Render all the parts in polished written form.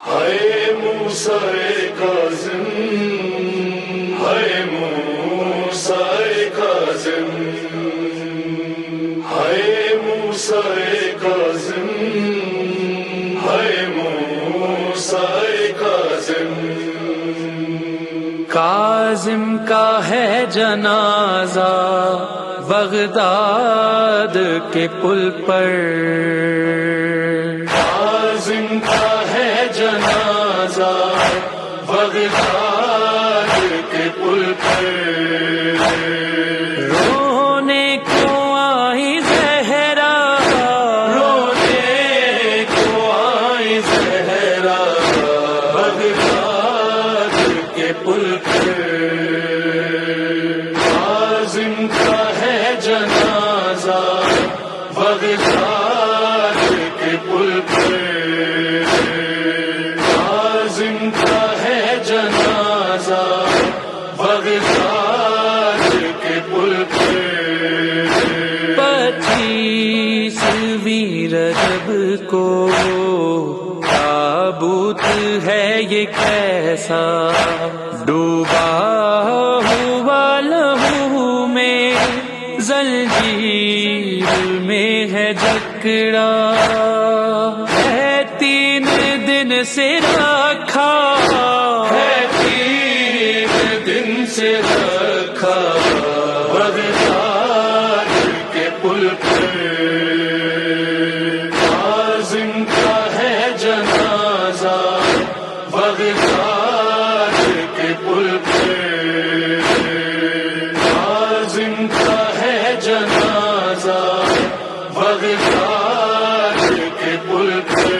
ہائے موسیٰ کاظم، ہائے موسیٰ کاظم، ہائے موسیٰ کاظم، ہائے موسیٰ کاظم۔ کاظم کا ہے جنازہ بغداد کے پل پر، کاظم کا ہے جنازہ بغداد کے پل پر، رونے کو آئی زہرا، رونے کو آئی زہرا بغداد کے پل پر، کاظم کا ہے جنازہ بغداد کے پل پر، کاظم کا ہے جنازہ بغداد کے پل پر۔ 25ویں رجب کو تابوت ہے یہ کیسا، ڈوبا ہوا لہو میں زنجیر میں ہے جکڑا، ہے 3 دن سے رکھا، ہے 3 دن سے رکھا بغداد کے پل پر، کاظم کا ہے جنازہ بغداد کے پل پر، کاظم کا ہے جنازہ بغداد کے پل پر۔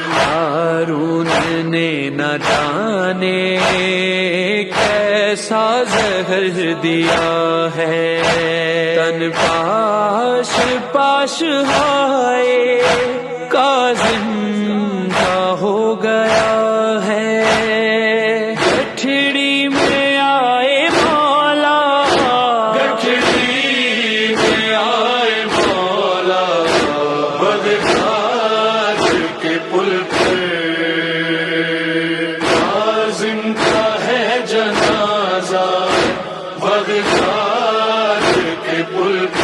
ہارون نے نہ جانے کیسا زہر دیا ہے، تن پاش پاش ہائے کاظم کا ہو گیا ہے، گٹھڑی میں آئے مولا، گٹھڑی میں آئے مولا بغداد کے پل پر، کاظم کا ہے جنازہ بغداد کے پل پر۔